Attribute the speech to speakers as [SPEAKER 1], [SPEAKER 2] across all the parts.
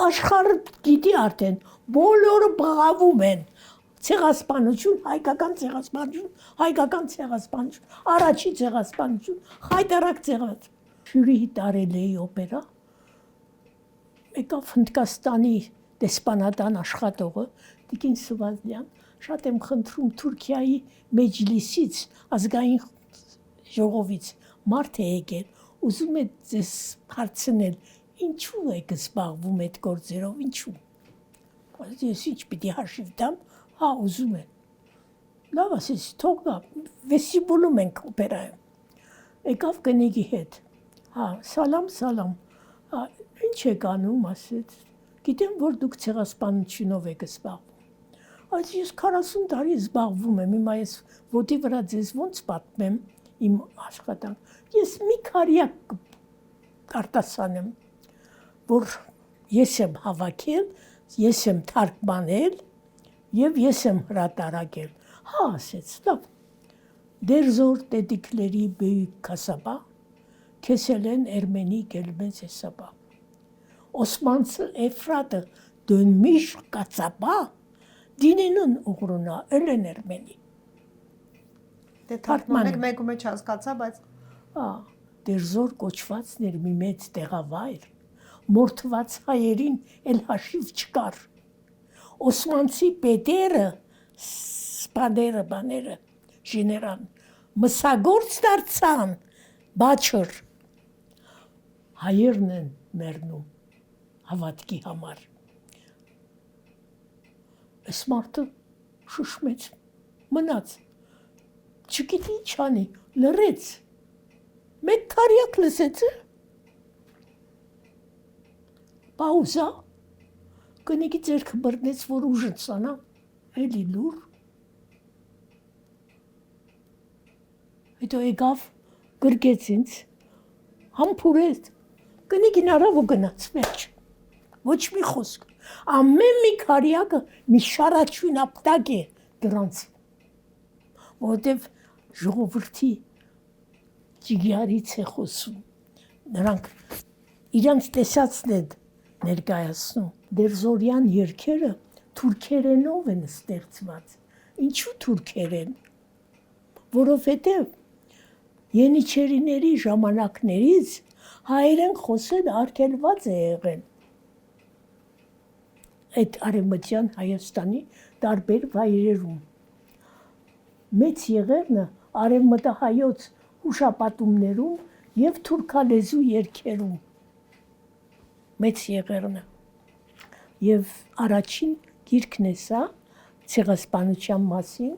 [SPEAKER 1] աշխարհը գիտի արդեն, բոլորը բղավում են։ Ցեղասպանություն, հայկական ցեղասպանություն, հայկական ցեղասպանություն, առաջի ցեղասպանություն, հայտարարակ ցեղասպանություն։ Շուրիի տարելեի օպերա։ Եկավ Հնդկաստանի դեսպանատան աշխատողը Տիկին Սվազլյան, շատ եմ խնդրում Թուրքիայի մեջլիսից, ազգային ժողովից մարդ է եկել, ուզում է ձեզ հարցնել, ինչու եք զբաղվում այդ գործերով, ինչու։ Ես ինչ պիտի հաշիվ տամ, հա ուզում եմ։ Լավ ասես, թող գա, վեստիբուլում ենք օպերայում։ Եկավ կնիկի հետ։ Հա, սալամ, հա, ինչ եք անում, ասեց, գիտեմ, որ դուք ցեղասպանությունով եք զբաղվում։ Այս ես 40 տարի զբաղվում եմ, հիմա ես ոտի վրա ձեզ ոնց պատմեմ իմ աշխատանք։ Ես մի քարյակ արտասանեմ, որ ես եմ հավաքել, ես եմ թարգմանել եւ ես եմ հրատարակել։ Հա, ասեց, լավ։ Դերզոր տետիկլերի բեյք կասաբա, քեսելեն էրմենի գելմեզ հեսաբա։ Օսմանցը էֆրատը դոնմիշ կացաբա, դինենուն ուղրունա էլեն էրմենի։
[SPEAKER 2] Դե թարգմանեք մեկ ու մեջ հասկացա, բայց
[SPEAKER 1] դերզոր կոչվածներ մի մեծ տեղավայր, մորթված հայերին էլ հաշիվ չկար։ Օսմանցի պետերը, սպաները, բաները, ժեներան, մսագործ դարձան, բաչր, հայերն են մեռնում հավատքի համար։ Այս մարդը շշմեց, մնաց, չգիտի ինչ անի, լռեց, մեկ քարյակ լսեց, պաուզա, կնիկի ձեռքը բռնեց, որ ուժը ցանա, էլի լուր։ Հետո եկավ, գրկեց ինձ, համբուրեց, կնիկին արավ ու գնաց, վերջ, ոչ մի խոսք, ամեն մի քարյակը մի շարաչուն ապտակ է դրանց, որովհետև ժողովրդի ճիգյարից է խոսում, նրանք իրանց տեսածն են ներկայացնում, դերզորյան երգերը թուրքերենով են ստեղծված, ինչու թուրքերեն, որովհետև Ենիչերիների ժամանակներից հայերեն խոսել արգելված է եղել։ Այդ արևմտյան Հայաստանի տարբեր վայրերում։ Մեծ եղերնը արևմտահայոց հուշապատումներում և թուրքալեզու երգերում։ Մեծ եղերնը։ Եվ առաջին գիրքն է սա, ցեղասպանության մասին,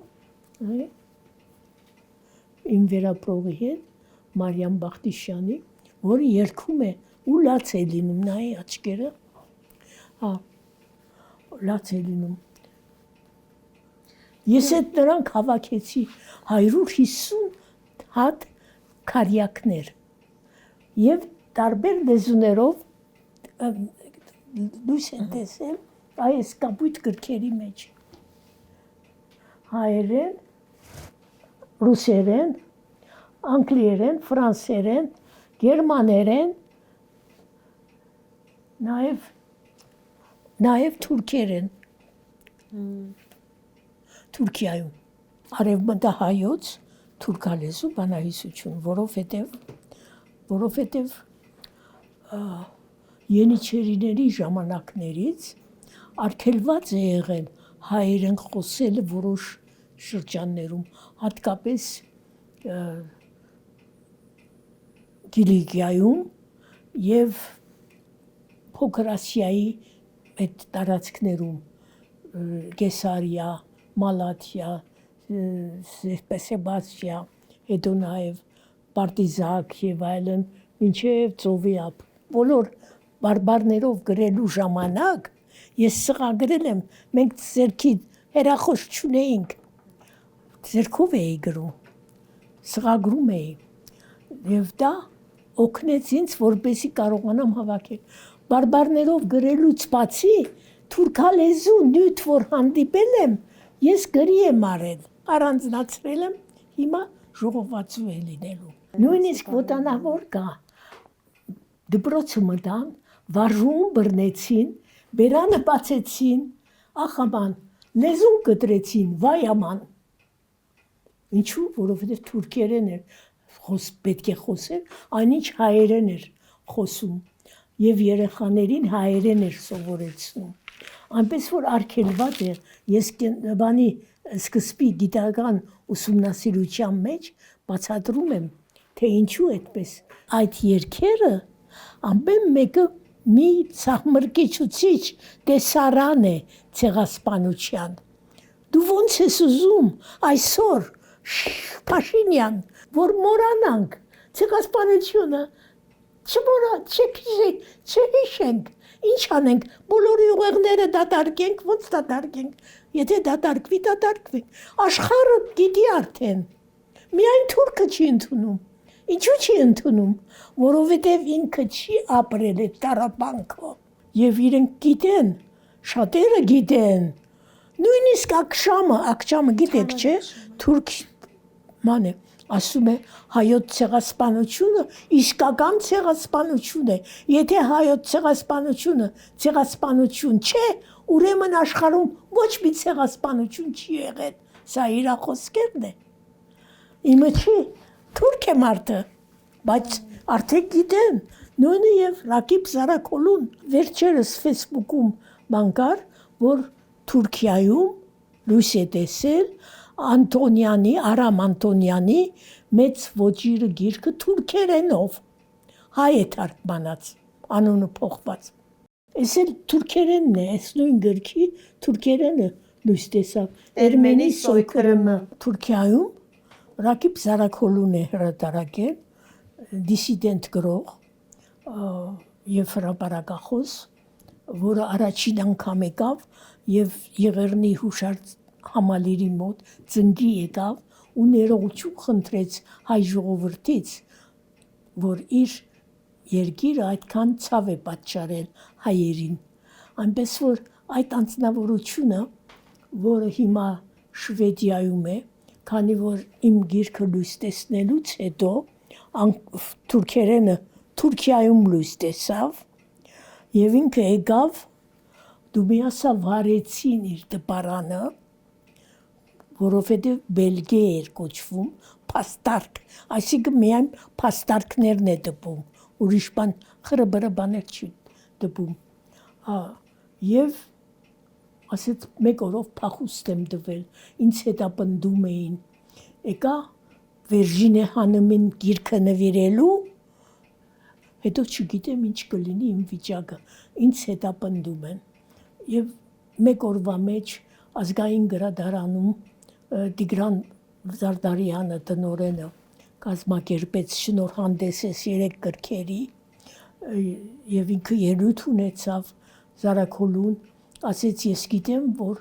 [SPEAKER 1] իմ վերապրողի հետ, Մարիամ Բախտիշյանի, որը երգում է ու լաց է լինում, նայի աչկերը, լաց է լինում։ Ես այդ նրանք հավաքեցի 150 հատ քարյակներ և տարբեր լեզուներով լույս են տեսել այս կապույտ գրքերի մեջ։ Հայերեն, ռուսերեն, անգլիերեն, ֆրանսերեն, գերմաներեն, նաև թուրքերեն, Թուրքիայում, արևմտահայոց թուրքալեզու բանահյուսություն, որովհետև Ենիչերիների ժամանակներից արգելված է եղել հայերեն խոսելը որոշ շրջաններում, հատկապես Կիլիկիայում և Փոքր Ասիայի այդ տարածքներում, Կեսարիա, Մալաթիա, Սեբաստիա, հետո նաև Պարտիզակ և այլն, մինչև ծովի ափ։ Բոլոր բարբարներով գրելու ժամանակ ես սղագրել եմ, մենք ձեռքի հեռախոս չունեինք, ձեռքով էի գրում, սղագրում էի, և դա օգնեց ինձ, որպեսզի կարողանամ հավաքել։ Բարբարներով գրելուց բացի, թուրքալեզու նյութ, որ հանդիպել եմ, ես գրի եմ արել, առանձնացրել եմ, հիմա ժողովածու է լինելու։ Նույնիսկ ոտանավոր կա, դպրոցը մտան, վարժում բռնեցին, Բերանը բացեցին, ախաման, լեզուն կտրեցին, վայ աման։ Ինչու, որովհետև թուրքերեն էր պետք է խոսեր, այնինչ հայերեն էր խոսում եւ երեխաներին հայերեն էր սովորեցնում։ Այնպես որ արգելված է, ես բանի սկզբի գիտական ուսումնասիրության մեջ բացատրում եմ, թե ինչու այդպես այդ երգերը ամեն մեկը մի ցաղմրկիչուցիչ տեսարան է ցեղասպանության։ Դու ո՞նց ես ուզում այսօր Փաշինյան, որ մոռանանք ցեղասպանությունը, չհիշենք, ինչ անենք, բոլորի ուղեղները դատարկենք, ո՞նց դատարկենք, եթե դատարկվի, դատարկվենք, աշխարհը գիտի արդեն, միայն թուրքը չի ընդունում, ինչու չի ընդունում, որովհետև ինքը չի ապրել այդ տառապանքով, և իրենք գիտեն, շատերը գիտեն, նույնիսկ Ակշամը գիտեք չէ, թուրք ման է, ասում է հայոց ցեղասպանությունը իսկական ցեղասպանություն է, եթե հայոց ցեղասպանությունը ցեղասպանություն չէ, ուրեմն աշխարհում ոչ մի ցեղասպանություն չի եղել, սա իր խոսքերն է, իմը չի, թուրք է մարդը, բայց արդեն գիտեն, նույնը եւ Ռակիբ Զարաքոլուն վերջերս Facebook-ում բան կար, որ Թուրքիայում լույս է տեսել Արամ Անտոնյանի մեծ ոճիրը գիրքը թուրքերենով, հայ է թարգմանած, անունը փոխված։ Էս էլ թուրքերենն է, այս նույն գրքի թուրքերենը լույս տեսավ։ Էրմենի սոյքրմը Թուրքիայում Ռակիբ Զարաքոլուն է հրատարակել, դիսիդենտ գրող եւ հրապարակախոս, որը առաջին անգամ եկավ եւ Եղեռնի հուշարձ համալիրի մոտ ծնկի եկավ ու ներողություն խնդրեց հայ ժողովրդից, որ իր երկիրը այդքան ցավ է պատճառել հայերին, այնպես որ այդ անձնավորությունը, որը հիմա Շվեդիայում է, քանի որ իմ գիրքը լույս տեսնելուց հետո թուրքերենը Թուրքիայում լույս տեսավ եւ ինքը եկավ դումիասա վարեցին իր դպարանը, որովհետև Բելգե էր կոչվում, փաստարկ, այսինքն միայն փաստարկներն է դպում, ուրիշ բան խրբրը բաներ չի դպում, եւ ասեց մեկ օրով փախուստ եմ դվել, ինձ հետապնդում էին, եկա Վերժինե Հանմին գիրքը նվիրելու, հետո չգիտեմ ինչ կլինի իմ վիճակը, ինձ հետապնդում են, եւ մեկ օրվա մեջ ազգային գրադարանում Տիգրան Զարդարյանը տնօրենը կազմակերպեց շնորհանդեսես 3 գրքերի եւ ինքը ելույթ ունեցավ Զարաքոլուն, ասեց ես գիտեմ, որ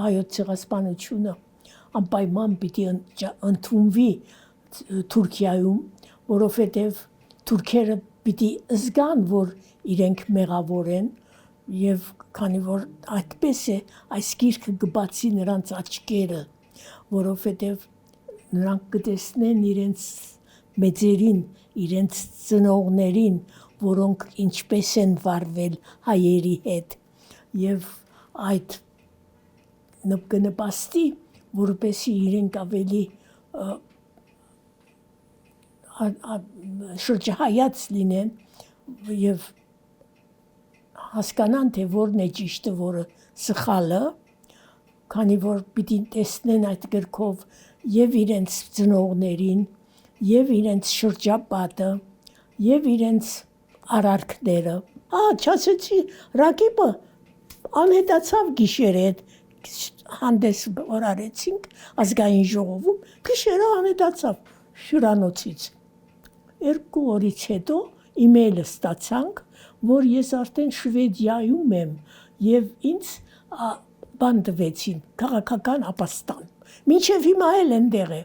[SPEAKER 1] հայոց ցեղասպանությունը անպայման պիտի ընդունվի Թուրքիայում, որովհետեւ թուրքերը պիտի զգան, որ իրենք մեղավոր են եւ քանի որ այդպես է, այս գիրքը կբացի նրանց աչքերը, որովհետեւ նրանք կտեսնեն իրենց մեծերին, իրենց ծնողներին, որոնք ինչպես են վարվել հայերի հետ եւ այդ կնպաստի, որպեսզի իրենք ավելի շրջահայաց լինեն եւ հասկանան, թե որն է ճիշտը, որը սխալը, քանի որ պիտի տեսնեն այդ գրքով եւ իրենց ծնողներին, եւ իրենց շրջապատը, եւ իրենց արարքները։ Չասեցի, Ռակիբը անհետացավ գիշերը այդ հանդես որ արեցինք ազգային ժողովում, գիշերը անհետացավ հյուրանոցից։ 2 օրից հետո իմեյլը ստացանք, որ ես արդեն Շվեդիայում եմ եւ ինձ բան տվեցին, քաղաքական ապաստան։ Մինչև հիմա էլ այնտեղ է։